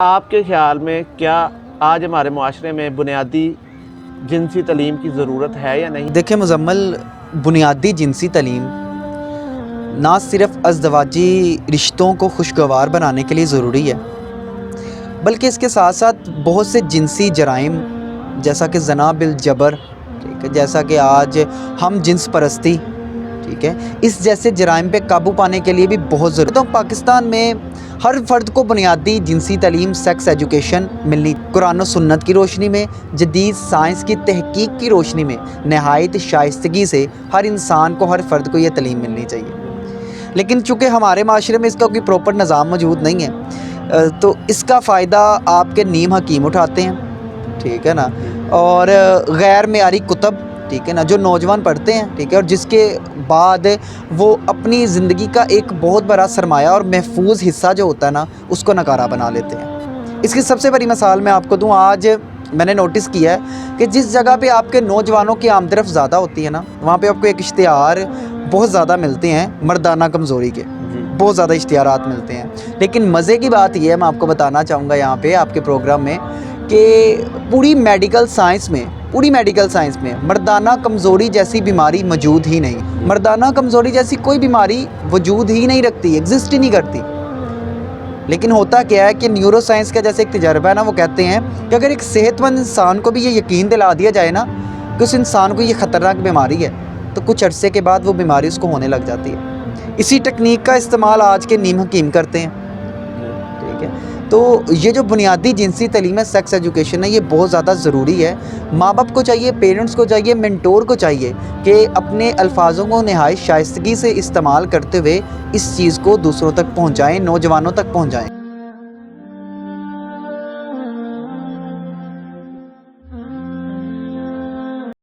آپ کے خیال میں کیا آج ہمارے معاشرے میں بنیادی جنسی تعلیم کی ضرورت ہے یا نہیں؟ دیکھیں مزمل، بنیادی جنسی تعلیم نہ صرف ازدواجی رشتوں کو خوشگوار بنانے کے لیے ضروری ہے، بلکہ اس کے ساتھ ساتھ بہت سے جنسی جرائم جیسا کہ زنا بالجبر، ٹھیک ہے، جیسا کہ آج ہم جنس پرستی، ٹھیک ہے، اس جیسے جرائم پہ قابو پانے کے لیے بھی بہت ضروری ہے۔ تو پاکستان میں ہر فرد کو بنیادی جنسی تعلیم، سیکس ایجوکیشن ملنی، قرآن و سنت کی روشنی میں، جدید سائنس کی تحقیق کی روشنی میں نہایت شائستگی سے ہر انسان کو، ہر فرد کو یہ تعلیم ملنی چاہیے۔ لیکن چونکہ ہمارے معاشرے میں اس کا کوئی پراپر نظام موجود نہیں ہے، تو اس کا فائدہ آپ کے نیم حکیم اٹھاتے ہیں، ٹھیک ہے نا، اور غیر معیاری کتب، ٹھیک ہے نا، جو نوجوان پڑھتے ہیں، ٹھیک ہے، اور جس کے بعد وہ اپنی زندگی کا ایک بہت بڑا سرمایہ اور محفوظ حصہ جو ہوتا ہے نا، اس کو نکارہ بنا لیتے ہیں۔ اس کی سب سے بڑی مثال میں آپ کو دوں، آج میں نے نوٹس کیا ہے کہ جس جگہ پہ آپ کے نوجوانوں کی آمد رفت زیادہ ہوتی ہے نا، وہاں پہ آپ کو ایک اشتہار بہت زیادہ ملتے ہیں مردانہ کمزوری کے، بہت زیادہ اشتہارات ملتے ہیں۔ لیکن مزے کی بات یہ ہے، میں آپ کو بتانا چاہوں گا یہاں پہ آپ کے پروگرام میں، کہ پوری میڈیکل سائنس میں مردانہ کمزوری جیسی بیماری موجود ہی نہیں۔ مردانہ کمزوری جیسی کوئی بیماری وجود ہی نہیں رکھتی، ایگزسٹ ہی نہیں کرتی۔ لیکن ہوتا کیا ہے کہ نیورو سائنس کا جیسے ایک تجربہ ہے نا، وہ کہتے ہیں کہ اگر ایک صحت مند انسان کو بھی یہ یقین دلا دیا جائے نا کہ اس انسان کو یہ خطرناک بیماری ہے، تو کچھ عرصے کے بعد وہ بیماری اس کو ہونے لگ جاتی ہے۔ اسی ٹیکنیک کا استعمال آج کے نیم حکیم کرتے ہیں، ٹھیک ہے۔ تو یہ جو بنیادی جنسی تعلیم ہے، سیکس ایجوکیشن ہے، یہ بہت زیادہ ضروری ہے۔ ماں باپ کو چاہیے، پیرنٹس کو چاہیے، مینٹور کو چاہیے کہ اپنے الفاظوں کو نہایت شائستگی سے استعمال کرتے ہوئے اس چیز کو دوسروں تک پہنچائیں، نوجوانوں تک پہنچائیں۔